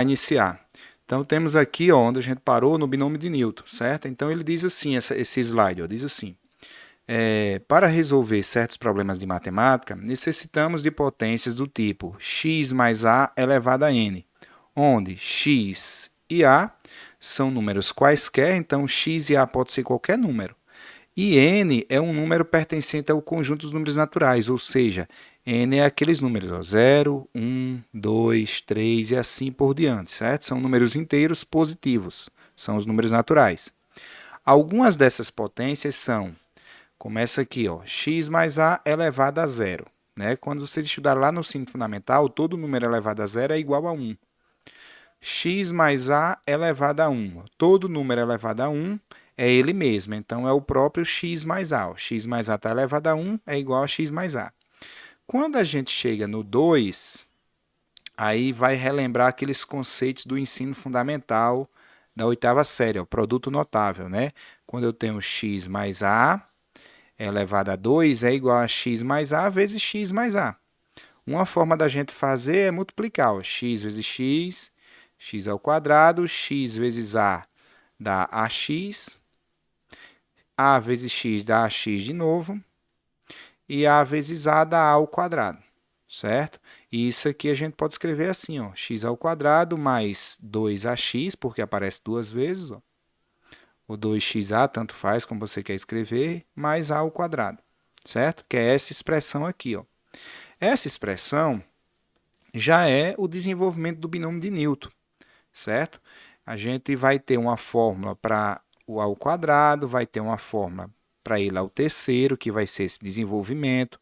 iniciar. Então, temos aqui, ó, onde a gente parou, no binômio de Newton, certo? Então, ele diz assim, esse slide, ó, diz assim, para resolver certos problemas de matemática, necessitamos de potências do tipo x mais a elevado a n, onde x e a são números quaisquer, então x e a pode ser qualquer número. E n é um número pertencente ao conjunto dos números naturais, ou seja, n é aqueles números, ó, 0, 1, 2, 3 e assim por diante, certo? São números inteiros positivos, são os números naturais. Algumas dessas potências são, começa aqui, ó, x mais a elevado a zero. Né? Quando vocês estudaram lá no ensino fundamental, todo número elevado a zero é igual a 1. X mais a elevado a 1. Todo número elevado a 1 é ele mesmo, então é o próprio x mais a. O x mais a está elevado a 1 é igual a x mais a. Quando a gente chega no 2, aí vai relembrar aqueles conceitos do ensino fundamental da oitava série, o produto notável, né? Quando eu tenho x mais a elevado a 2 é igual a x mais a vezes x mais a. Uma forma da gente fazer é multiplicar, ó, x vezes x, x ao quadrado, x vezes a dá ax, a vezes x dá ax de novo, e a vezes a dá a ao quadrado, certo? E isso aqui a gente pode escrever assim, ó, x ao quadrado mais 2ax, porque aparece duas vezes, ó, ou 2xa, tanto faz como você quer escrever, mais a ao quadrado, certo? Que é essa expressão aqui, ó. Essa expressão já é o desenvolvimento do binômio de Newton, certo? A gente vai ter uma fórmula para o a ao quadrado, vai ter uma fórmula para ele ao terceiro, que vai ser esse desenvolvimento.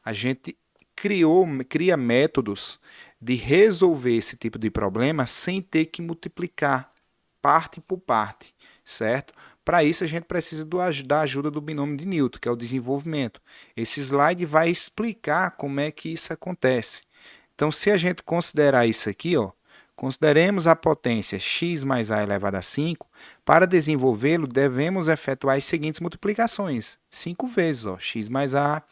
A gente cria métodos de resolver esse tipo de problema sem ter que multiplicar parte por parte, certo? Para isso, a gente precisa da ajuda do binômio de Newton, que é o desenvolvimento. Esse slide vai explicar como é que isso acontece. Então, se a gente considerar isso aqui, ó, consideremos a potência x mais a elevado a 5. Para desenvolvê-lo, devemos efetuar as seguintes multiplicações. 5 vezes, ó, x mais a,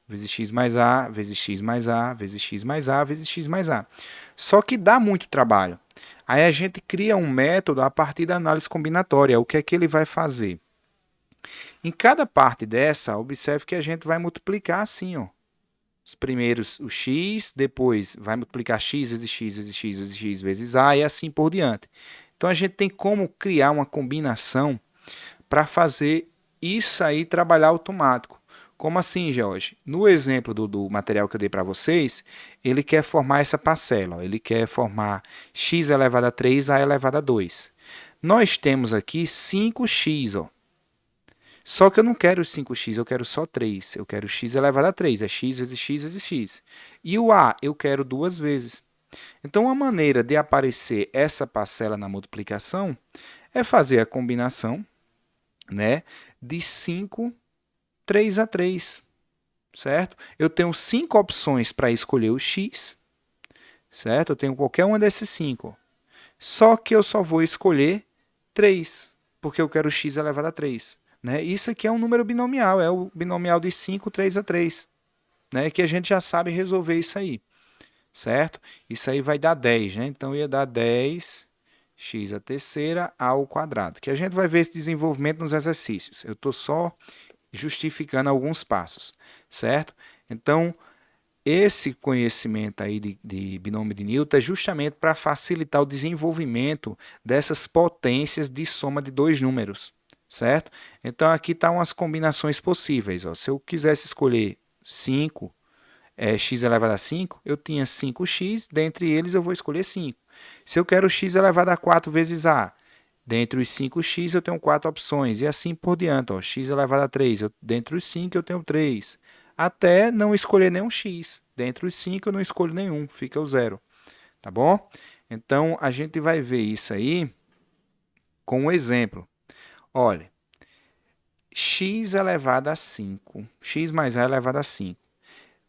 vezes x mais a, vezes x mais a, vezes x mais a, vezes x mais a. Só que dá muito trabalho. Aí a gente cria um método a partir da análise combinatória. O que é que ele vai fazer? Em cada parte dessa, observe que a gente vai multiplicar assim, ó. Os primeiros o x, depois vai multiplicar x vezes x vezes x vezes x vezes a e assim por diante. Então a gente tem como criar uma combinação para fazer isso aí trabalhar automático. Como assim, George? No exemplo do material que eu dei para vocês, ele quer formar essa parcela. Ó. Ele quer formar x elevado a 3, a elevado a 2. Nós temos aqui 5x, ó. Só que eu não quero 5x, eu quero só 3. Eu quero x elevado a 3, é x vezes x vezes x. E o a eu quero duas vezes. Então, uma maneira de aparecer essa parcela na multiplicação é fazer a combinação, né, de 5, 3 a 3, certo? Eu tenho 5 opções para escolher o x, certo? Eu tenho qualquer uma desses 5. Só que eu só vou escolher 3, porque eu quero x elevado a 3. Né? Isso aqui é um número binomial, é o binomial de 5, 3 a 3, né? Que a gente já sabe resolver isso aí, certo? Isso aí vai dar 10, né? Então, ia dar 10 x a terceira ao quadrado, que a gente vai ver esse desenvolvimento nos exercícios. Eu estou só justificando alguns passos, certo? Então, esse conhecimento aí de binômio de Newton é justamente para facilitar o desenvolvimento dessas potências de soma de dois números, certo? Então, aqui estão umas combinações possíveis. Ó. Se eu quisesse escolher 5, x elevado a 5, eu tinha 5x, dentre eles eu vou escolher 5. Se eu quero x elevado a 4 vezes a, dentre os 5x eu tenho 4 opções, e assim por diante. Ó. X elevado a 3, dentre os 5 eu tenho 3. Até não escolher nenhum x. Dentre os 5 eu não escolho nenhum, fica o 0. Tá bom? Então, a gente vai ver isso aí com um exemplo. Olha, x elevado a 5, x mais a elevado a 5,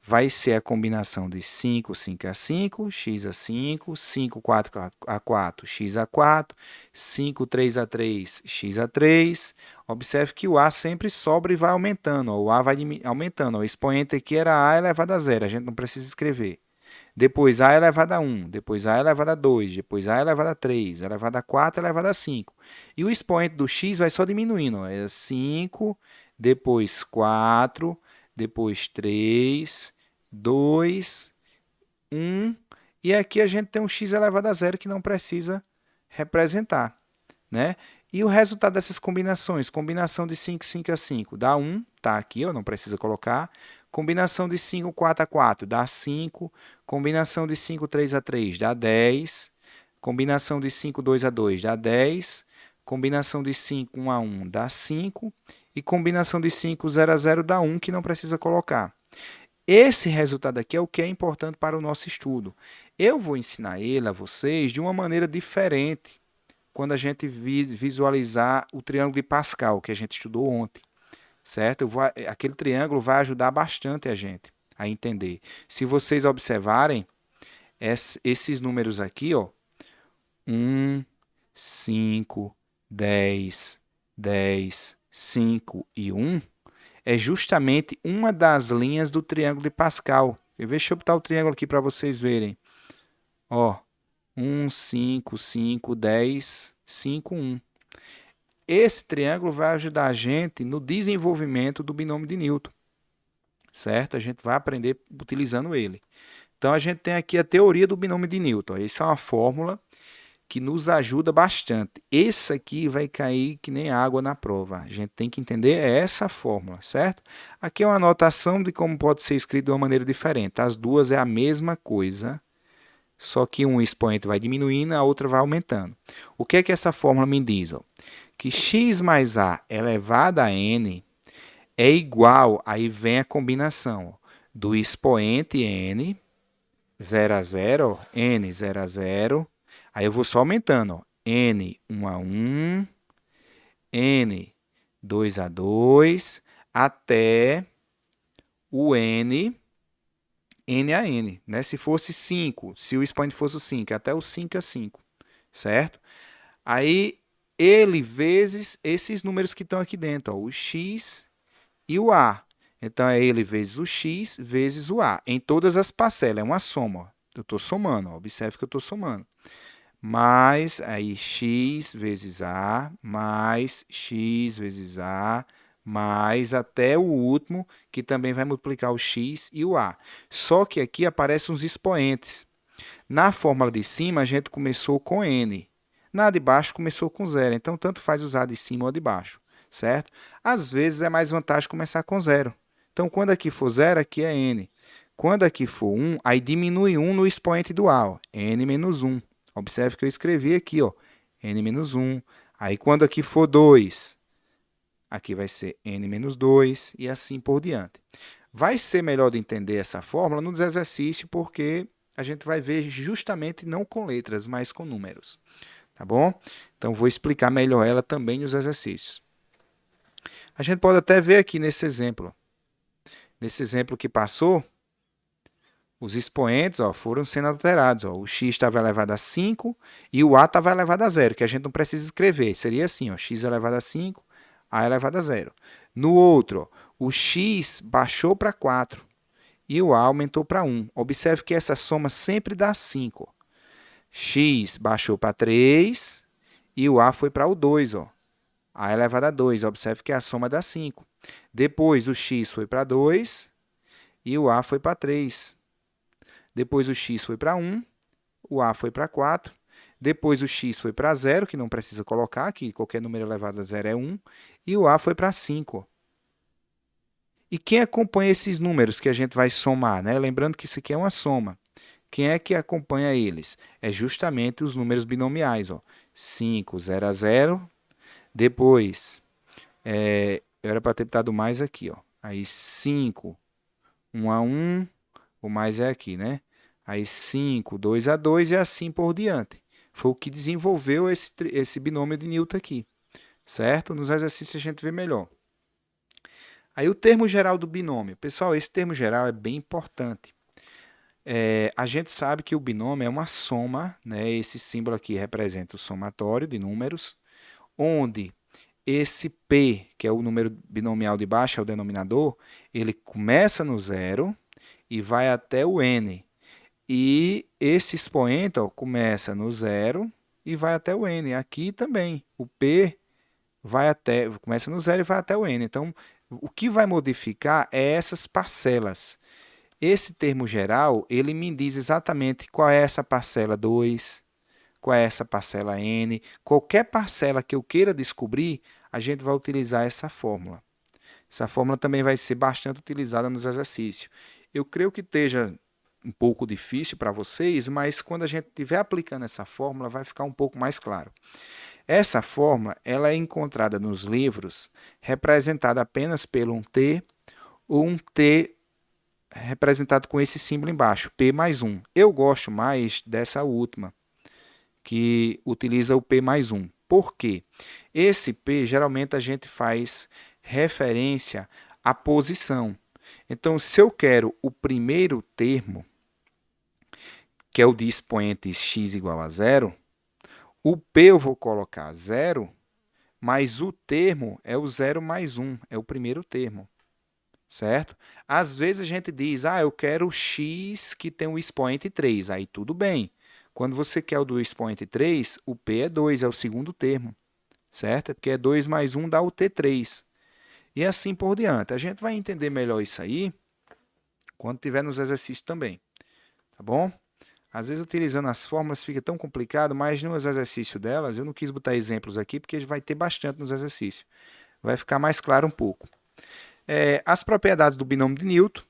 vai ser a combinação de 5, 5 a 5, x a 5, 5, 4 a 4, x a 4, 5, 3 a 3, x a 3. Observe que o a sempre sobra e vai aumentando. O a vai aumentando. O expoente aqui era a elevado a zero, a gente não precisa escrever. depois A elevado a 1, depois A elevado a 2, depois A elevado a 3, elevado a 4, elevado a 5. E o expoente do x vai só diminuindo, ó. É 5, depois 4, depois 3, 2, 1. E aqui a gente tem um x elevado a zero que não precisa representar, né? E o resultado dessas combinações, combinação de 5, 5 a 5, dá 1, tá aqui, ó, não precisa colocar. Combinação de 5, 4 a 4, dá 5. Combinação de 5, 3 a 3, dá 10. Combinação de 5, 2 a 2, dá 10. Combinação de 5, 1 a 1, dá 5. E combinação de 5, 0 a 0, dá 1, que não precisa colocar. Esse resultado aqui é o que é importante para o nosso estudo. Eu vou ensinar ele a vocês de uma maneira diferente quando a gente visualizar o triângulo de Pascal, que a gente estudou ontem, certo? Aquele triângulo vai ajudar bastante a gente a entender. Se vocês observarem, esses números aqui, ó, 1, 5, 10, 10, 5 e 1, é justamente uma das linhas do triângulo de Pascal. Deixa eu botar o triângulo aqui para vocês verem. Ó, 1, 5, 5, 10, 5, 1. Esse triângulo vai ajudar a gente no desenvolvimento do binômio de Newton, certo? A gente vai aprender utilizando ele. Então, a gente tem aqui a teoria do binômio de Newton. Essa é uma fórmula que nos ajuda bastante. Esse aqui vai cair que nem água na prova. A gente tem que entender essa fórmula, certo? Aqui é uma anotação de como pode ser escrito de uma maneira diferente. As duas é a mesma coisa, só que um expoente vai diminuindo, a outra vai aumentando. O que é que essa fórmula me diz? Ó? Que x mais a elevado a n é igual, aí vem a combinação ó, do expoente n, 0 a 0, ó, n 0 a 0, aí eu vou só aumentando, ó, n 1 a 1, n 2 a 2, até o n a n, né? Se fosse 5, se o expoente fosse 5, até o 5 a 5, certo? Aí, ele vezes esses números que estão aqui dentro, ó, o x e o a. Então, é ele vezes o x vezes o a. Em todas as parcelas, é uma soma. Ó. Eu estou somando, ó. Observe que eu estou somando. Mais, aí, x vezes a, mais x vezes a, mais até o último, que também vai multiplicar o x e o a. Só que aqui aparecem os expoentes. Na fórmula de cima, a gente começou com n. Na de baixo, começou com zero. Então, tanto faz usar de cima ou de baixo, certo? Às vezes, é mais vantagem começar com zero. Então, quando aqui for zero, aqui é n. Quando aqui for 1, aí diminui 1 no expoente do a, ó, n menos 1. Observe que eu escrevi aqui, ó, n menos 1. Aí, quando aqui for 2, aqui vai ser n menos 2 e assim por diante. Vai ser melhor de entender essa fórmula nos exercícios, porque a gente vai ver justamente não com letras, mas com números. Tá bom? Então, vou explicar melhor ela também nos exercícios. A gente pode até ver aqui nesse exemplo. Nesse exemplo que passou, os expoentes ó, foram sendo alterados. Ó. O x estava elevado a 5 e o a estava elevado a 0, que a gente não precisa escrever. Seria assim, ó, x elevado a 5, a elevado a 0. No outro, ó, o x baixou para 4 e o a aumentou para 1. Observe que essa soma sempre dá 5. Ó. X baixou para 3 e o a foi para o 2. Ó. A elevado a 2. Observe que a soma dá 5. Depois, o x foi para 2 e o a foi para 3. Depois, o x foi para 1, o a foi para 4. Depois, o x foi para 0, que não precisa colocar aqui, qualquer número elevado a 0 é 1. E o a foi para 5. E quem acompanha esses números que a gente vai somar? Né? Lembrando que isso aqui é uma soma. Quem é que acompanha eles? É justamente os números binomiais. Ó. 5, 0 a 0. Depois, eu era para ter botado mais aqui. Ó. Aí 5, 1 a 1. O mais é aqui, né? Aí 5, 2 a 2 e assim por diante. Foi o que desenvolveu esse binômio de Newton aqui. Certo? Nos exercícios a gente vê melhor. Aí o termo geral do binômio. Pessoal, esse termo geral é bem importante. A gente sabe que o binômio é uma soma, né? Esse símbolo aqui representa o somatório de números, onde esse P, que é o número binomial de baixo, é o denominador, ele começa no zero e vai até o n. E esse expoente, ó, começa no zero e vai até o n. Aqui também, o P começa no zero e vai até o n. Então, o que vai modificar é essas parcelas. Esse termo geral, ele me diz exatamente qual é essa parcela 2, qual é essa parcela n. Qualquer parcela que eu queira descobrir, a gente vai utilizar essa fórmula. Essa fórmula também vai ser bastante utilizada nos exercícios. Eu creio que esteja um pouco difícil para vocês, mas quando a gente estiver aplicando essa fórmula, vai ficar um pouco mais claro. Essa fórmula ela é encontrada nos livros representada apenas pelo um T ou um T representado com esse símbolo embaixo, P mais 1. Eu gosto mais dessa última, que utiliza o P mais 1. Por quê? Esse P, geralmente, a gente faz referência à posição. Então, se eu quero o primeiro termo, que é o de expoente x igual a zero, o P eu vou colocar 0, mas o termo é o 0 mais 1, é o primeiro termo. Certo? Às vezes a gente diz, eu quero o x que tem o expoente 3. Aí tudo bem. Quando você quer o do expoente 3, o P é 2, é o segundo termo. Certo? É porque é 2 mais 1 dá o T3. E assim por diante. A gente vai entender melhor isso aí quando tiver nos exercícios também. Tá bom? Às vezes, utilizando as fórmulas fica tão complicado, mas nos exercícios delas, eu não quis botar exemplos aqui, porque vai ter bastante nos exercícios. Vai ficar mais claro um pouco. As propriedades do binômio de Newton,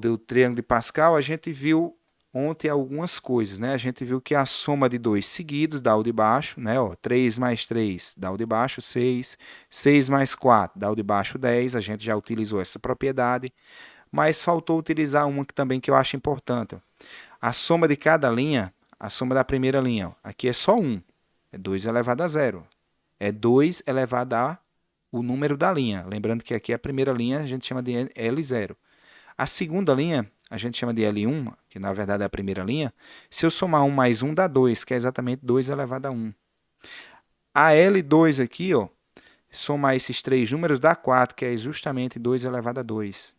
do triângulo de Pascal, a gente viu ontem algumas coisas. Né? A gente viu que a soma de dois seguidos dá o de baixo, né? 3 mais 3 dá o de baixo, 6. 6 mais 4 dá o de baixo, 10. A gente já utilizou essa propriedade. Mas faltou utilizar uma também que eu acho importante. A soma de cada linha, a soma da primeira linha, aqui é só 1. É 2 elevado a 0. É 2 elevado a o número da linha. Lembrando que aqui a primeira linha a gente chama de L0. A segunda linha a gente chama de L1, que na verdade é a primeira linha. Se eu somar 1 mais 1 dá 2, que é exatamente 2 elevado a 1. A L2 aqui, ó, somar esses três números dá 4, que é justamente 2 elevado a 2.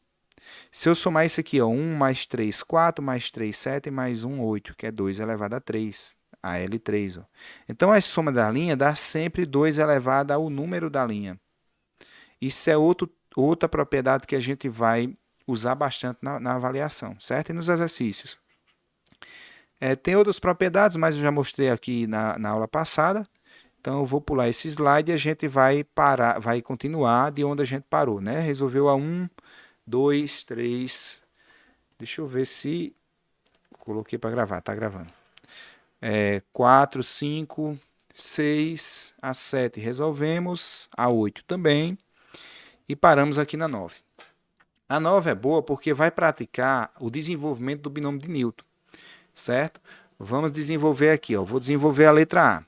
Se eu somar isso aqui, ó, 1 mais 3, 4, mais 3, 7, mais 1, 8, que é 2 elevado a 3, a L3. Ó. Então, a soma da linha dá sempre 2 elevado ao número da linha. Isso é outra propriedade que a gente vai usar bastante na avaliação, certo? E nos exercícios. Tem outras propriedades, mas eu já mostrei aqui na aula passada. Então, eu vou pular esse slide e a gente vai continuar de onde a gente parou. Né? Resolveu a 1, 2, 3. Deixa eu ver se coloquei para gravar. Está gravando. 4, 5, 6, a 7 resolvemos. A 8 também. E paramos aqui na 9. A 9 é boa porque vai praticar o desenvolvimento do binômio de Newton. Certo? Vamos desenvolver aqui. Ó. Vou desenvolver a letra A.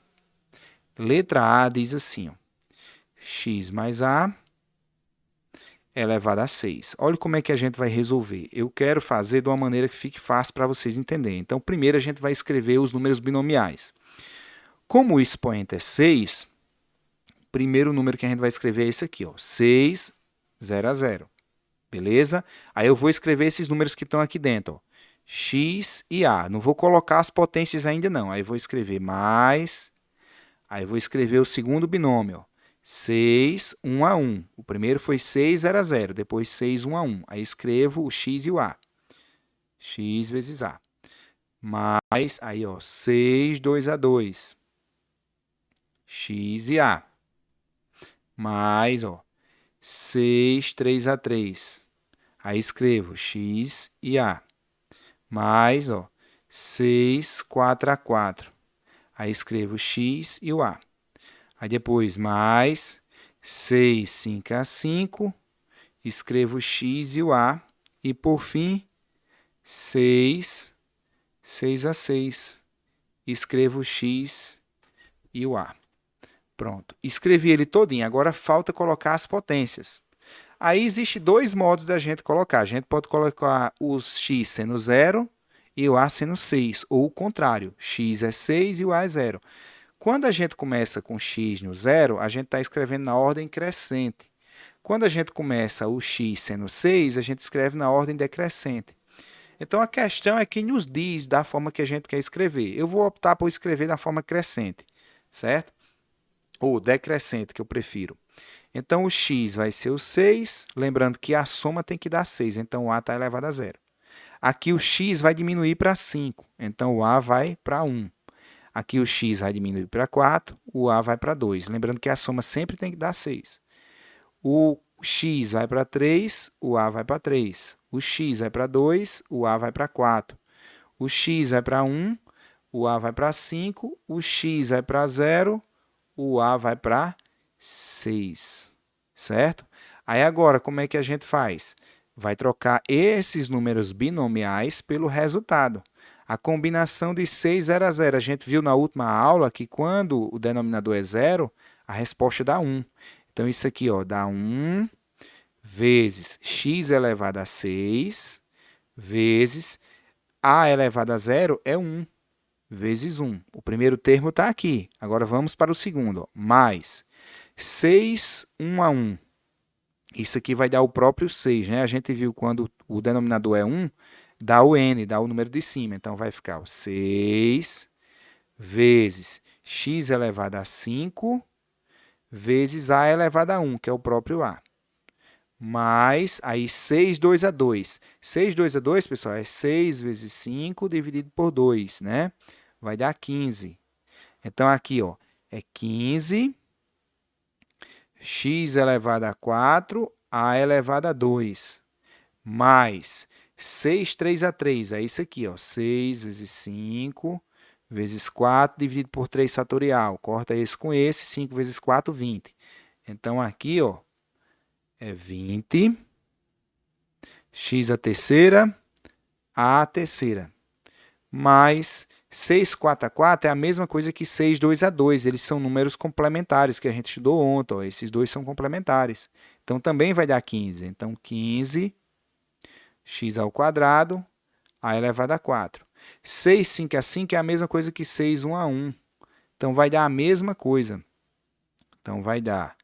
Letra A diz assim. Ó, x mais A elevado a 6. Olha como é que a gente vai resolver. Eu quero fazer de uma maneira que fique fácil para vocês entenderem. Então, primeiro a gente vai escrever os números binomiais. Como o expoente é 6, o primeiro número que a gente vai escrever é esse aqui, ó, 6, 0 a 0. Beleza? Aí eu vou escrever esses números que estão aqui dentro, ó, x e a. Não vou colocar as potências ainda não. Aí eu vou escrever mais. Aí eu vou escrever o segundo binômio, ó, 6, 1 a 1. O primeiro foi 6, 0 a 0. Depois 6, 1 a 1. Aí escrevo o x e o a. X vezes a. Mais, aí, ó, 6, 2 a 2. X e a. Mais, ó, 6, 3 a 3. Aí escrevo x e a. Mais, ó, 6, 4 a 4. Aí escrevo x e o a. Aí depois mais 6, 5 a 5. Escrevo x e o a. E por fim, 6, 6 a 6. Escrevo x e o a. Pronto. Escrevi ele todinho. Agora falta colocar as potências. Aí existe dois modos da gente colocar. A gente pode colocar os x sendo 0 e o a sendo 6. Ou o contrário. X é 6 e o a é 0. Quando a gente começa com x no 0, a gente está escrevendo na ordem crescente. Quando a gente começa o x sendo 6, a gente escreve na ordem decrescente. Então a questão é quem nos diz da forma que a gente quer escrever. Eu vou optar por escrever da forma crescente, certo? Ou decrescente, que eu prefiro. Então o x vai ser o 6, lembrando que a soma tem que dar 6, então o a está elevado a zero. Aqui o x vai diminuir para 5, então o a vai para 1. Aqui o x vai diminuir para 4, o a vai para 2. Lembrando que a soma sempre tem que dar 6. O x vai para 3, o a vai para 3. O x vai para 2, o a vai para 4. O x vai para 1, o a vai para 5. O x vai para 0, o a vai para 6. Certo? Aí agora, como é que a gente faz? Vai trocar esses números binomiais pelo resultado. A combinação de 6, 0 a 0. A gente viu na última aula que quando o denominador é 0, a resposta dá 1. Então, isso aqui ó, dá 1 vezes x elevado a 6 vezes a elevado a 0 é 1 vezes 1. O primeiro termo está aqui. Agora vamos para o segundo. Ó. Mais 6, 1 a 1. Isso aqui vai dar o próprio 6. Né? A gente viu quando o denominador é 1, dá o n, dá o número de cima. Então, vai ficar 6 vezes x elevado a 5 vezes a elevado a 1, que é o próprio a. Mais, aí 6, 2 a 2. 6, 2 a 2, pessoal, é 6 vezes 5 dividido por 2, né? Vai dar 15. Então, aqui, ó, é 15, x elevado a 4, a elevado a 2, mais 6, 3 a 3, é isso aqui, ó, 6 vezes 5 vezes 4 dividido por 3 fatorial. Corta esse com esse, 5 vezes 4, 20. Então, aqui, ó, é 20, x a terceira, a terceira, mais 6, 4 a 4 é a mesma coisa que 6, 2 a 2. Eles são números complementares que a gente estudou ontem. Ó. Esses dois são complementares. Então, também vai dar 15. Então, 15, x ao quadrado, a elevado a 4. 6, 5 a 5 é a mesma coisa que 6, 1 a 1. Então, vai dar a mesma coisa. Então, vai dar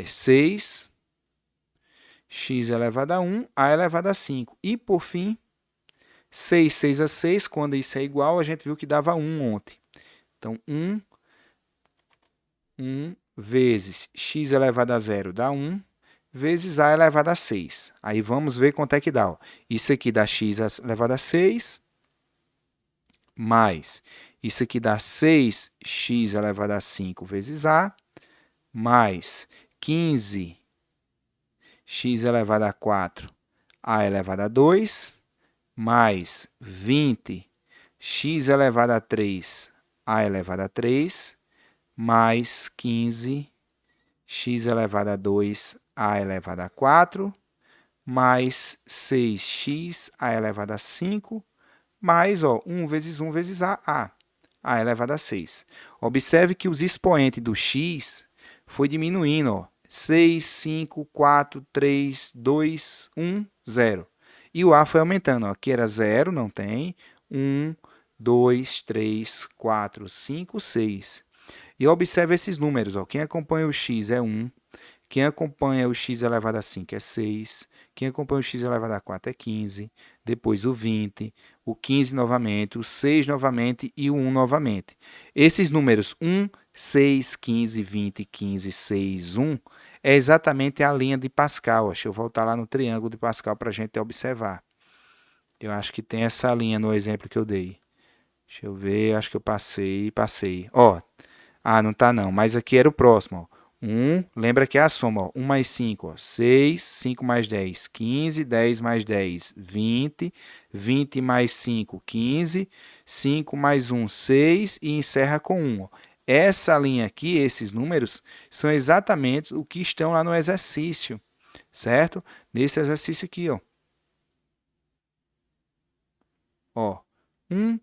6, x elevado a 1, a elevado a 5. E, por fim, 6, 6 a 6, quando isso é igual, a gente viu que dava 1 ontem. Então, 1 vezes x elevado a 0 dá 1, vezes a elevado a 6. Aí, vamos ver quanto é que dá. Ó. Isso aqui dá x elevado a 6, mais isso aqui dá 6x elevado a 5 vezes a, mais 15x elevado a 4, a elevado a 2, mais 20x elevado a 3, a elevado a 3, mais 15x elevado a 2, a elevado a 4, mais 6x, a elevado a 5, mais 1 vezes 1 vezes a elevado a 6. Observe que os expoentes do x foi diminuindo. Ó. 6, 5, 4, 3, 2, 1, 0. E o a foi aumentando. Ó. Aqui era 0, não tem. 1, 2, 3, 4, 5, 6. E observe esses números. Ó. Quem acompanha o x é 1. Quem acompanha o x elevado a 5 é 6. Quem acompanha o x elevado a 4 é 15. Depois o 20, o 15 novamente, o 6 novamente e o 1 novamente. Esses números 1, 6, 15, 20, 15, 6, 1 é exatamente a linha de Pascal. Deixa eu voltar lá no triângulo de Pascal para a gente observar. Eu acho que tem essa linha no exemplo que eu dei. Deixa eu ver, acho que eu passei. Ó, não tá não, mas aqui era o próximo. Ó. 1, lembra que é a soma, ó, 1 mais 5, ó, 6, 5 mais 10, 15, 10 mais 10, 20, 20 mais 5, 15, 5 mais 1, 6 e encerra com 1. Ó. Essa linha aqui, esses números, são exatamente o que estão lá no exercício, certo? Nesse exercício aqui, ó. 1,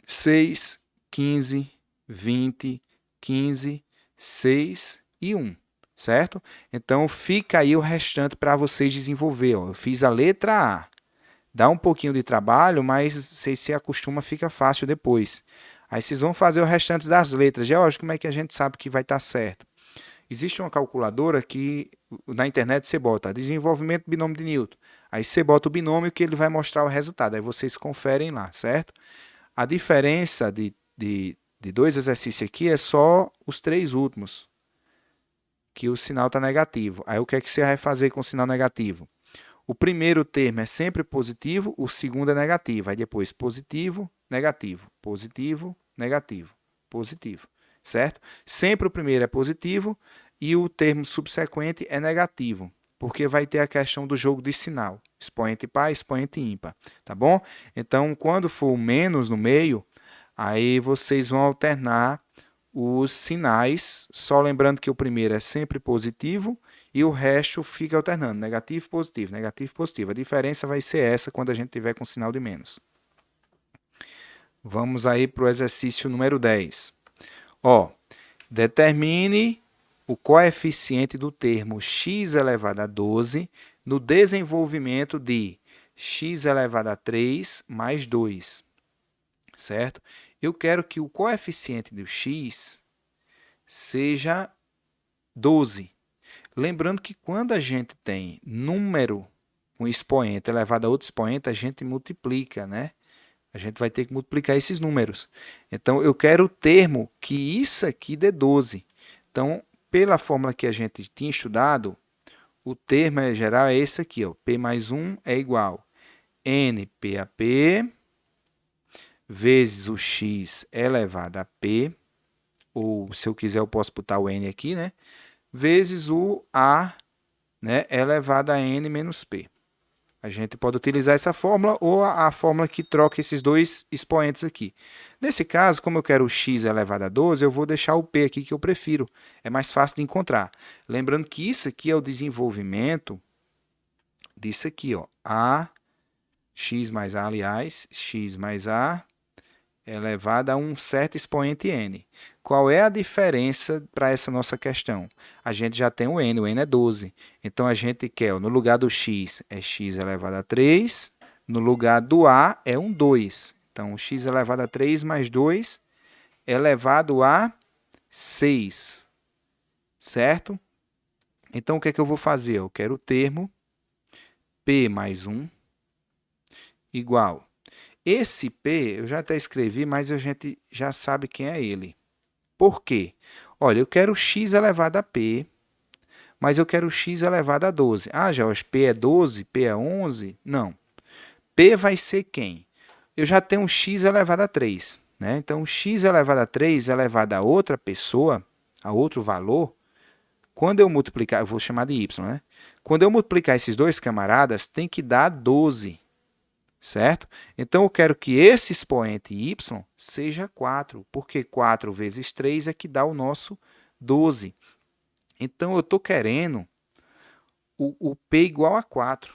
6, 15, 20, 15, 6 e 1, certo? Então, fica aí o restante para vocês desenvolver. Ó. Eu fiz a letra A. Dá um pouquinho de trabalho, mas vocês se acostuma, fica fácil depois. Aí vocês vão fazer o restante das letras. George, como é que a gente sabe que vai estar certo? Existe uma calculadora que na internet você bota desenvolvimento binômio de Newton. Aí Aí você bota o binômio que ele vai mostrar o resultado. Aí vocês conferem lá, certo? A diferença de dois exercícios aqui é só os três últimos, que o sinal está negativo. Aí o que é que você vai fazer com o sinal negativo? O primeiro termo é sempre positivo, o segundo é negativo. Aí depois positivo, negativo, positivo, negativo, positivo, certo? Sempre o primeiro é positivo e o termo subsequente é negativo, porque vai ter a questão do jogo de sinal, expoente par, expoente ímpar, tá bom? Então, quando for o menos no meio, aí vocês vão alternar os sinais, só lembrando que o primeiro é sempre positivo e o resto fica alternando, negativo, positivo, negativo, positivo. A diferença vai ser essa quando a gente tiver com sinal de menos. Vamos aí para o exercício número 10. Ó, determine o coeficiente do termo x elevado a 12 no desenvolvimento de x elevado a 3 mais 2, certo? Eu quero que o coeficiente do x seja 12. Lembrando que quando a gente tem número com expoente elevado a outro expoente, a gente multiplica, né? A gente vai ter que multiplicar esses números. Então, eu quero o termo que isso aqui dê 12. Então, pela fórmula que a gente tinha estudado, o termo geral é esse aqui, ó. P mais 1 é igual a NP a P vezes o x elevado a P, ou se eu quiser eu posso botar o N aqui, né? Vezes o A, né, elevado a N menos P. A gente pode utilizar essa fórmula ou a fórmula que troca esses dois expoentes aqui. Nesse caso, como eu quero o x elevado a 12, eu vou deixar o p aqui que eu prefiro. É mais fácil de encontrar. Lembrando que isso aqui é o desenvolvimento disso aqui, ó. A, x mais a, aliás, x mais a elevado a um certo expoente n. Qual é a diferença para essa nossa questão? A gente já tem o n é 12. Então, a gente quer, no lugar do x, é x elevado a 3, no lugar do a é um 2. Então, x elevado a 3 mais 2 elevado a 6, certo? Então, o que é que eu vou fazer? Eu quero o termo p mais 1 igual. Esse P, eu já até escrevi, mas a gente já sabe quem é ele. Por quê? Olha, eu quero x elevado a P, mas eu quero x elevado a 12. Ah, Jorge, P é 12, P é 11? Não. P vai ser quem? Eu já tenho um x elevado a 3. Né? Então, x elevado a 3 elevado a outra pessoa, a outro valor, quando eu multiplicar, eu vou chamar de y, né? Quando eu multiplicar esses dois camaradas, tem que dar 12. Certo? Então, eu quero que esse expoente y seja 4, porque 4 vezes 3 é que dá o nosso 12. Então, eu estou querendo o P igual a 4,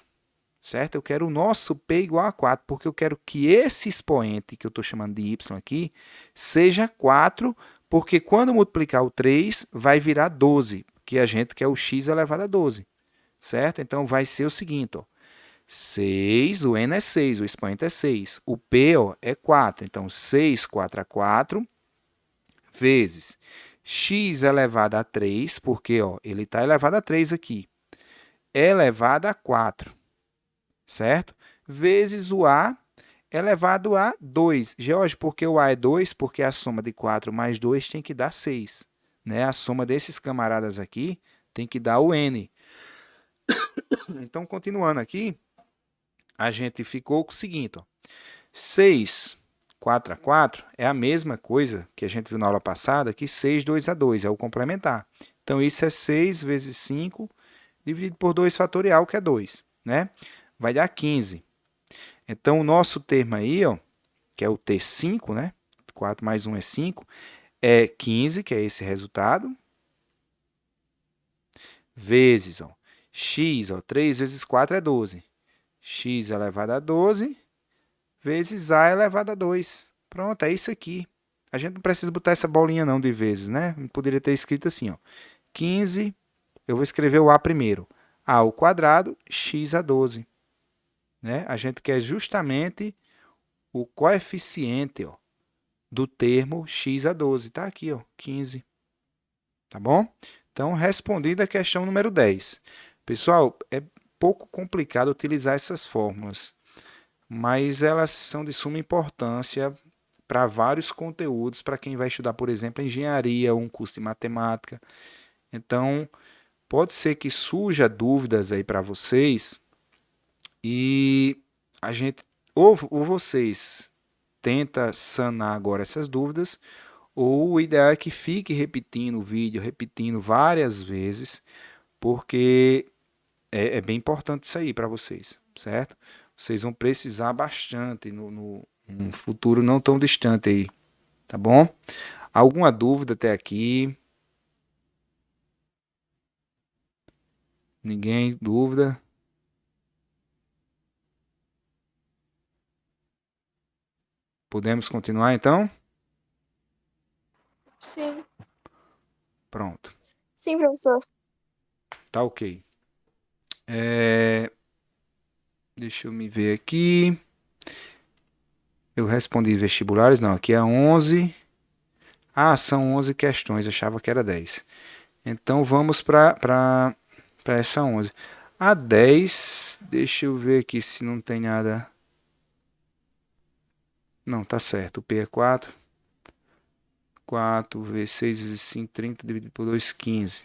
certo? Eu quero o nosso P igual a 4, porque eu quero que esse expoente, que eu estou chamando de y aqui, seja 4, porque quando multiplicar o 3, vai virar 12, que a gente quer o x elevado a 12, certo? Então, vai ser o seguinte, ó. 6, o n é 6, o expoente é 6. O p ó, é 4, então 6, 4 a 4, vezes x elevado a 3, porque ó, ele está elevado a 3 aqui, elevado a 4, certo? Vezes o a elevado a 2. George, por que o a é 2? Porque a soma de 4 mais 2 tem que dar 6. Né? A soma desses camaradas aqui tem que dar o n. Então, continuando aqui, a gente ficou com o seguinte, ó. 6, 4 a 4 é a mesma coisa que a gente viu na aula passada, que 6, 2 a 2, é o complementar. Então, isso é 6 vezes 5 dividido por 2 fatorial, que é 2. Né? Vai dar 15. Então, o nosso termo aí, ó, que é o T5, né? 4 mais 1 é 5, é 15, que é esse resultado, vezes ó, x, ó, 3 vezes 4 é 12. X elevado a 12 vezes a elevado a 2. Pronto, é isso aqui. A gente não precisa botar essa bolinha não de vezes, né? Eu poderia ter escrito assim, ó. 15, eu vou escrever o a primeiro. A ao quadrado, x a 12. Né? A gente quer justamente o coeficiente ó, do termo x a 12. Está aqui, ó, 15. Tá bom? Então, respondida a questão número 10. Pessoal, pouco complicado utilizar essas fórmulas, mas elas são de suma importância para vários conteúdos, para quem vai estudar, por exemplo, engenharia ou um curso de matemática. Então, pode ser que surja dúvidas aí para vocês e a gente ou vocês tenta sanar agora essas dúvidas, ou o ideal é que fique repetindo o vídeo, repetindo várias vezes, porque é bem importante isso aí para vocês, certo? Vocês vão precisar bastante num futuro não tão distante aí, tá bom? Alguma dúvida até aqui? Ninguém? Dúvida? Podemos continuar então? Sim. Pronto, Sim, professor. tá ok. Deixa eu me ver aqui. Eu respondi vestibulares, não, aqui é 11. Ah, são 11 questões, eu achava que era 10. Então vamos para essa 11. A 10, deixa eu ver aqui se não tem nada. Não, tá certo. O P é 4. 4 vezes 6 vezes 5, 30 dividido por 2, 15.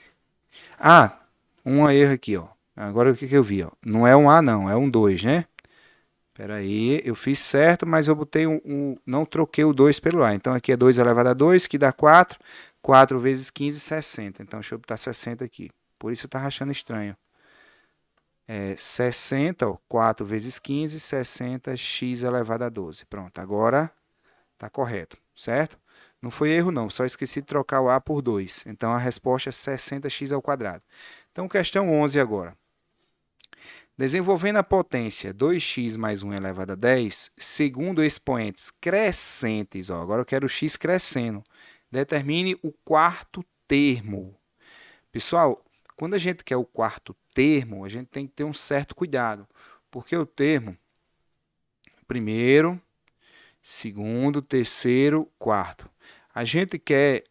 Ah, um erro aqui, ó. Agora o que eu vi, ó. Não é um A não, é um 2, né? Espera aí, eu fiz certo, mas eu botei não troquei o 2 pelo A. Então aqui é 2 elevado a 2, que dá 4. 4 vezes 15, 60. Então deixa eu botar 60 aqui. Por isso tá achando estranho. 60, ó, 4 vezes 15, 60, x elevado a 12. Pronto, agora tá correto, certo? Não foi erro não, só esqueci de trocar o A por 2. Então a resposta é 60x ao quadrado. Então questão 11 agora. Desenvolvendo a potência 2x mais 1 elevado a 10, segundo expoentes crescentes, ó, agora eu quero o x crescendo, determine o quarto termo. Pessoal, quando a gente quer o quarto termo, a gente tem que ter um certo cuidado, porque o termo, primeiro, segundo, terceiro, quarto. A gente quer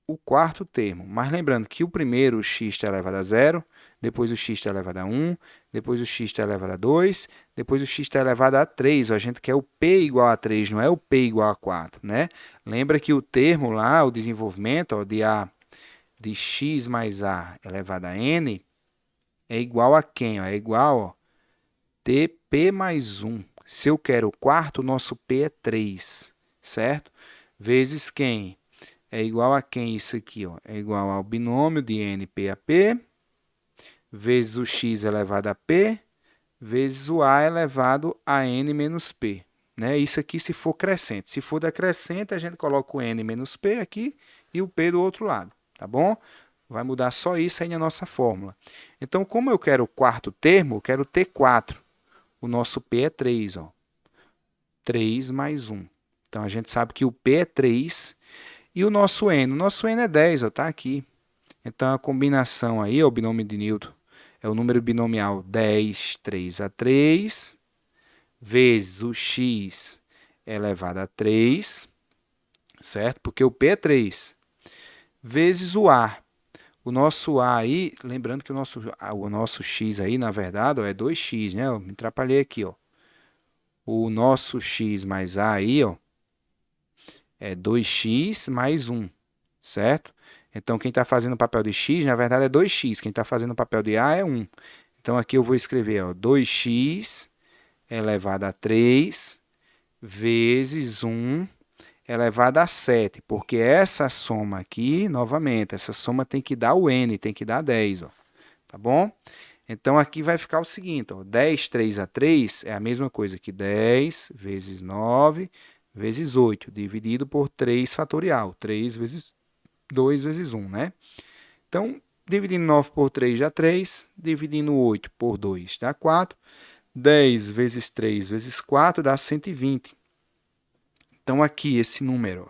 o quarto termo, mas lembrando que o primeiro, o x está elevado a zero, depois o x está elevado a 1, depois o x está elevado a 2, depois o x está elevado a 3. Ó, a gente quer o p igual a 3, não é o p igual a 4, né? Lembra que o termo lá, o desenvolvimento ó, de x mais a elevado a n, é igual a quem? Ó? É igual a tp mais 1. Se eu quero o quarto, o nosso p é 3, certo? Vezes quem? É igual a quem isso aqui? Ó? É igual ao binômio de np a p, vezes o x elevado a p, vezes o a elevado a n menos p. Né? Isso aqui se for crescente. Se for decrescente, a gente coloca o n menos p aqui e o p do outro lado. Tá bom? Vai mudar só isso aí na nossa fórmula. Então, como eu quero o quarto termo, eu quero ter 4. O nosso p é 3. Ó. 3 mais 1. Então, a gente sabe que o p é 3 e o nosso n. O nosso n é 10, está aqui. Então, a combinação aí, o binômio de Newton, é o número binomial 10, 3 a 3, vezes o x elevado a 3, certo? Porque o p é 3, vezes o a. O nosso a aí, lembrando que o nosso x aí, na verdade, ó, é 2x, né? Eu me atrapalhei aqui, ó. O nosso x mais a aí, ó, é 2x mais 1, certo? Então, quem está fazendo o papel de x, na verdade, é 2x. Quem está fazendo o papel de a é 1. Então, aqui eu vou escrever ó, 2x elevado a 3 vezes 1 elevado a 7. Porque essa soma aqui, novamente, essa soma tem que dar o n, tem que dar 10. Ó, tá bom? Então, aqui vai ficar o seguinte. Ó, 10, 3 a 3 é a mesma coisa que 10 vezes 9 vezes 8, dividido por 3 fatorial. 3 vezes 2 vezes 1, né? Então, dividindo 9 por 3 dá 3, dividindo 8 por 2 dá 4, 10 vezes 3 vezes 4 dá 120. Então, aqui esse número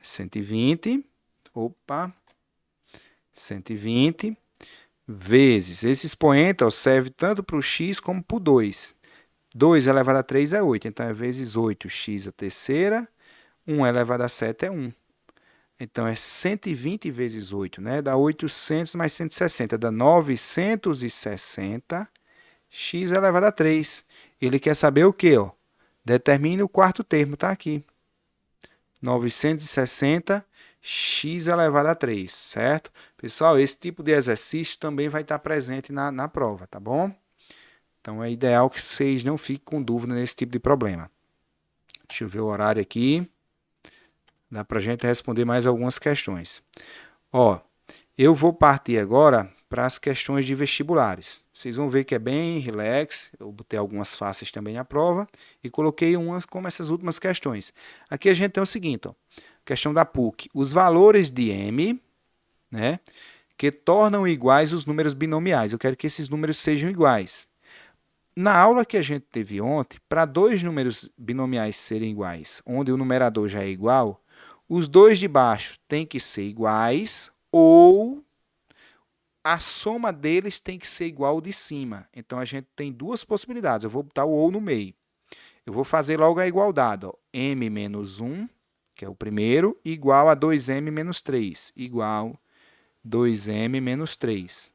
é 120, 120 vezes, esse expoente ó, serve tanto para o x como para o 2. 2 elevado a 3 é 8, então é vezes 8x a terceira, 1 elevado a 7 é 1. Então, é 120 vezes 8, né? Dá 800 mais 160, dá 960 x elevado a 3. Ele quer saber o quê? Ó? Determine o quarto termo, tá aqui. 960 x elevado a 3, certo? Pessoal, esse tipo de exercício também vai estar presente na prova, tá bom? Então, é ideal que vocês não fiquem com dúvida nesse tipo de problema. Deixa eu ver o horário aqui. Dá para a gente responder mais algumas questões. Ó, eu vou partir agora para as questões de vestibulares. Vocês vão ver que é bem relax. Eu botei algumas fáceis também na prova e coloquei umas como essas últimas questões. Aqui a gente tem o seguinte, ó, questão da PUC. Os valores de m, né, que tornam iguais os números binomiais. Eu quero que esses números sejam iguais. Na aula que a gente teve ontem, para dois números binomiais serem iguais, onde o numerador já é igual, os dois de baixo têm que ser iguais ou a soma deles tem que ser igual ao de cima. Então, a gente tem duas possibilidades. Eu vou botar o ou no meio. Eu vou fazer logo a igualdade. Ó. M menos 1, que é o primeiro, igual a 2m menos 3, igual 2m menos 3.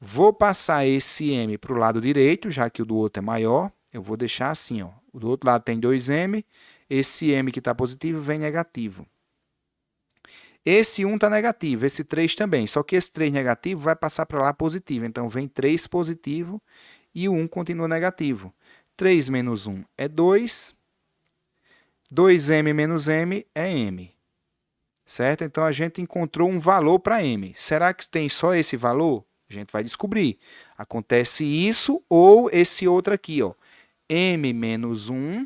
Vou passar esse m para o lado direito, já que o do outro é maior. Eu vou deixar assim. Ó. O do outro lado tem 2m, esse m que está positivo vem negativo. Esse 1 está negativo, esse 3 também. Só que esse 3 negativo vai passar para lá positivo. Então, vem 3 positivo e o 1 continua negativo. 3 menos 1 é 2. 2m menos m é m. Certo? Então, a gente encontrou um valor para m. Será que tem só esse valor? A gente vai descobrir. Acontece isso ou esse outro aqui, ó. M menos 1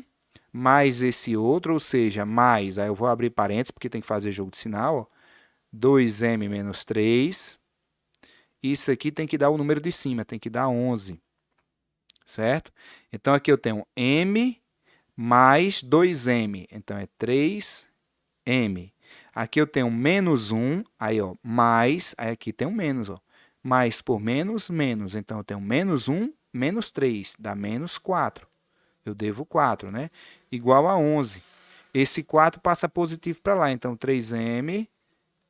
mais esse outro, ou seja, mais, aí eu vou abrir parênteses porque tem que fazer jogo de sinal, ó, 2m menos 3. Isso aqui tem que dar o número de cima, tem que dar 11, certo? Então, aqui eu tenho m mais 2m, então é 3m. Aqui eu tenho menos 1, aí ó, mais, aí aqui tem um menos, ó. Mais por menos, menos. Então, eu tenho menos 1, menos 3, dá menos 4. Eu devo 4, né? Igual a 11. Esse 4 passa positivo para lá, então 3m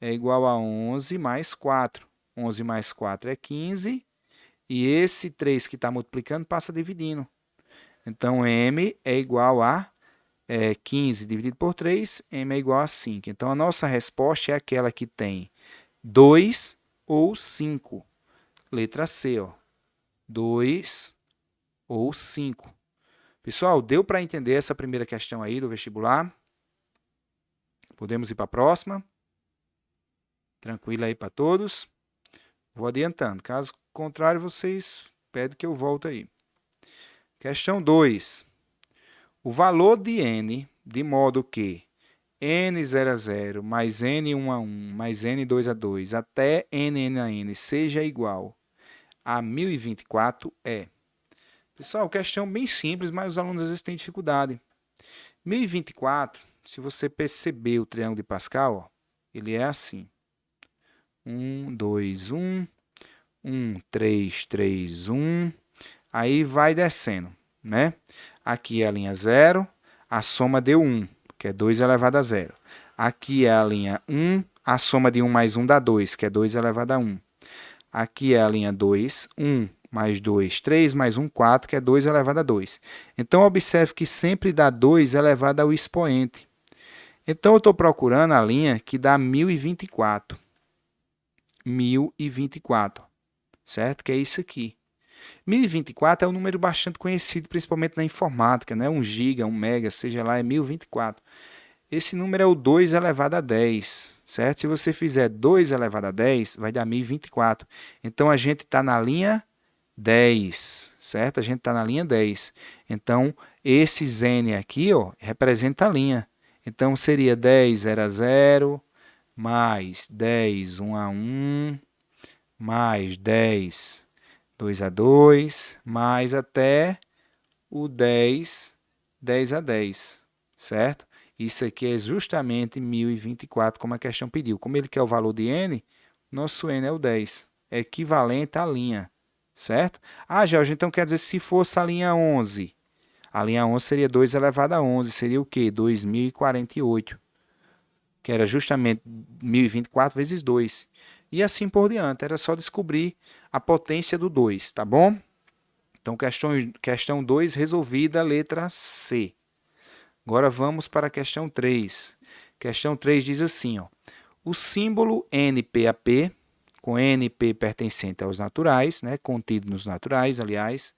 é igual a 11 mais 4. 11 mais 4 é 15. E esse 3 que está multiplicando passa dividindo. Então, m é igual a 15 dividido por 3, m é igual a 5. Então, a nossa resposta é aquela que tem 2 ou 5. Letra C, ó. 2 ou 5. Pessoal, deu para entender essa primeira questão aí do vestibular? Podemos ir para a próxima? Tranquilo aí para todos? Vou adiantando. Caso contrário, vocês pedem que eu volte aí. Questão 2. O valor de n, de modo que n0 a 0 mais n1 a 1 mais n2 a 2 até nn a n seja igual a 1024 é. Pessoal, questão bem simples, mas os alunos às vezes têm dificuldade. 1024, se você perceber o triângulo de Pascal, ó, ele é assim. 1, 2, 1, 1, 3, 3, 1. Aí vai descendo, né? Aqui é a linha 0, a soma deu 1, que é 2 elevado a 0. Aqui é a linha 1, a soma de 1 mais 1 dá 2, que é 2 elevado a 1. Aqui é a linha 2, 1 mais 2, 3 mais 1, 4, que é 2 elevado a 2. Então, observe que sempre dá 2 elevado ao expoente. Então, eu estou procurando a linha que dá 1024. 1024, certo? Que é isso aqui. 1024 é um número bastante conhecido, principalmente na informática, né? 1 giga, 1 mega, seja lá, é 1024. Esse número é o 2 elevado a 10, certo? Se você fizer 2 elevado a 10, vai dar 1024. Então, a gente está na linha 10, certo? A gente está na linha 10. Então, esse n aqui, ó, representa a linha. Então, seria 10, 0 a 0, mais 10, 1 a 1, mais 10, 2 a 2, mais até o 10, 10 a 10, certo? Isso aqui é justamente 1024, como a questão pediu. Como ele quer o valor de n, nosso n é o 10. É equivalente à linha, certo? Ah, Jorge, então quer dizer, se fosse a linha 11, a linha 11 seria 2 elevado a 11, seria o quê? 2048. que era justamente 1024 vezes 2. E assim por diante, era só descobrir a potência do 2, tá bom? Então, questão 2 resolvida, letra C. Agora vamos para a questão 3. Questão 3 diz assim, ó, o símbolo NPAP, com NP pertencente aos naturais, né, contido nos naturais, aliás,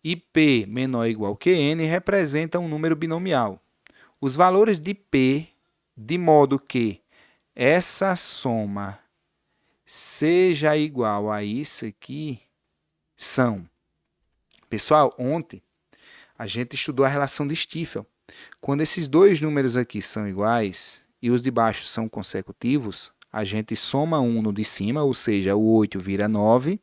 e P menor ou igual que N representa um número binomial. Os valores de P, de modo que essa soma seja igual a isso aqui, são. Pessoal, ontem a gente estudou a relação de Stiefel. Quando esses dois números aqui são iguais e os de baixo são consecutivos, a gente soma um no de cima, ou seja, o 8 vira 9,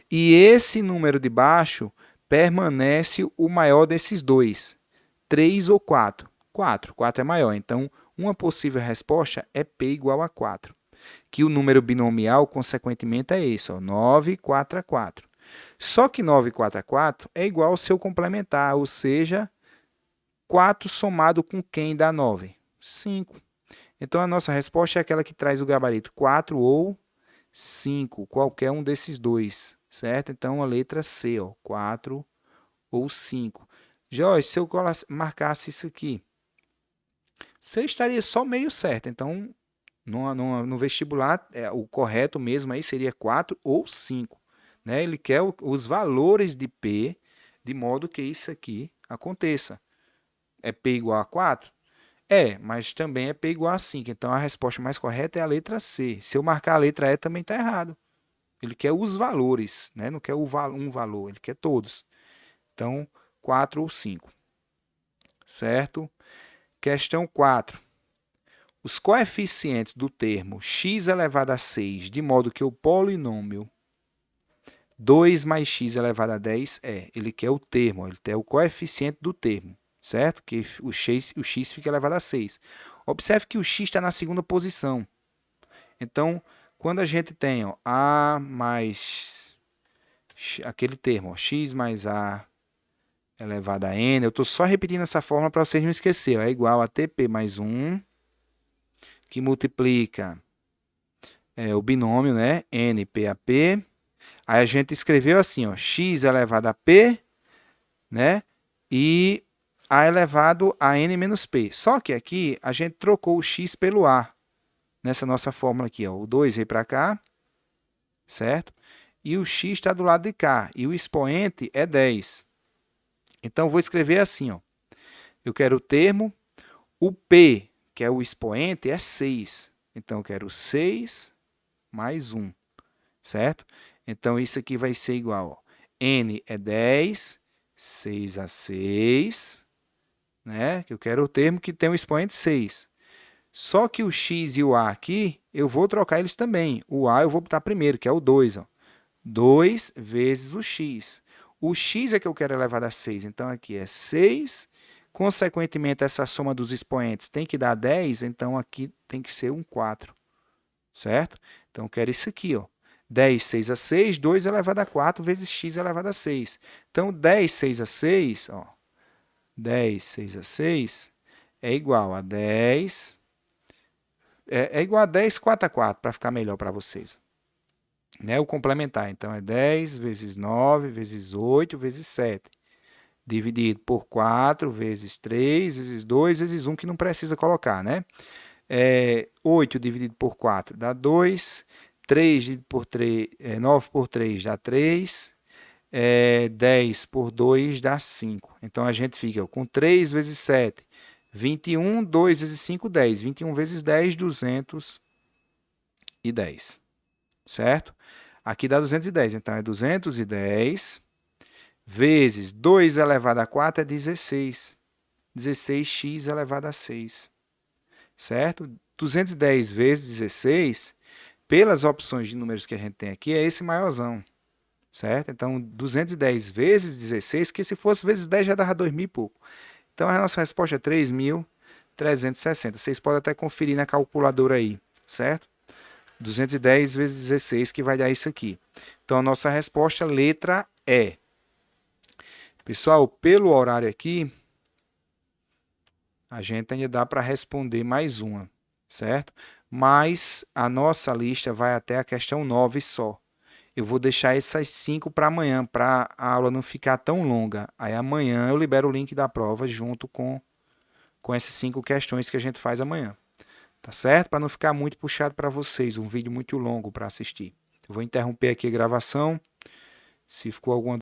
e esse número de baixo permanece o maior desses dois, 3 ou 4. 4 é maior, então uma possível resposta é P igual a 4, que o número binomial, consequentemente, é esse, ó, 9, 4 a 4. Só que 9, 4 a 4 é igual ao seu complementar, ou seja, 4 somado com quem dá 9? 5. Então, a nossa resposta é aquela que traz o gabarito 4 ou 5, qualquer um desses dois, certo? Então, a letra C, ó, 4 ou 5. Jorge, se eu marcasse isso aqui, você estaria só meio certo. Então, no vestibular, o correto mesmo aí seria 4 ou 5. Né? Ele quer os valores de P, de modo que isso aqui aconteça. É P igual a 4? É, mas também é P igual a 5. Então, a resposta mais correta é a letra C. Se eu marcar a letra E, também está errado. Ele quer os valores, né? Não quer um valor, ele quer todos. Então, 4 ou 5. Certo? Questão 4. Os coeficientes do termo x elevado a 6, de modo que o polinômio 2 mais x elevado a 10 ele quer o termo, ele quer o coeficiente do termo, certo? Que o x fica elevado a 6. Observe que o x está na segunda posição. Então, quando a gente tem ó, a mais aquele termo, ó, x mais a elevado a n, eu estou só repetindo essa fórmula para vocês não esquecerem. É igual a tp mais 1, que multiplica o binômio, né? NPAP. Aí a gente escreveu assim, ó, x elevado a p, né? E a elevado a n menos p. Só que aqui a gente trocou o x pelo a. Nessa nossa fórmula aqui, ó, o 2 veio para cá, certo? E o x está do lado de cá. E o expoente é 10. Então, vou escrever assim, ó. Eu quero o termo, o p, que é o expoente, é 6. Então, eu quero 6 mais 1, certo? Então, isso aqui vai ser igual, ó, n é 10, 6 a 6, né? Que eu quero o termo que tem o expoente 6. Só que o x e o a aqui, eu vou trocar eles também. O a eu vou botar primeiro, que é o 2, ó. 2 vezes o x. O x é que eu quero elevado a 6, então aqui é 6. Consequentemente, essa soma dos expoentes tem que dar 10, então aqui tem que ser um 4, certo? Então, eu quero isso aqui, ó. 10, 6 a 6, 2 elevado a 4 vezes x elevado a 6. Então, 10, 6 a 6, ó, 10, 6 a 6 é igual a 10, é igual a 10, 4 a 4, para ficar melhor para vocês. Né? O complementar, então, é 10 vezes 9 vezes 8 vezes 7, dividido por 4 vezes 3 vezes 2 vezes 1, que não precisa colocar, né? 8 dividido por 4 dá 2, 3 dividido por 3, 9 por 3 dá 3, 10 por 2 dá 5. Então, a gente fica com 3 vezes 7, 21, 2 vezes 5, 10. 21 vezes 10, 210. Certo? Aqui dá 210, então é 210 vezes 2 elevado a 4 é 16. 16x elevado a 6. Certo? 210 vezes 16, pelas opções de números que a gente tem aqui, é esse maiorzão. Certo? Então, 210 vezes 16, que se fosse vezes 10 já dava 2.000 e pouco. Então, a nossa resposta é 3.360. Vocês podem até conferir na calculadora aí, certo? 210 vezes 16, que vai dar isso aqui. Então, a nossa resposta, letra E. Pessoal, pelo horário aqui, a gente ainda dá para responder mais uma, certo? Mas a nossa lista vai até a questão 9 só. Eu vou deixar essas 5 para amanhã, para a aula não ficar tão longa. Aí amanhã eu libero o link da prova junto com essas 5 questões que a gente faz amanhã. Tá certo? Para não ficar muito puxado para vocês, um vídeo muito longo para assistir. Eu vou interromper aqui a gravação. Se ficou alguma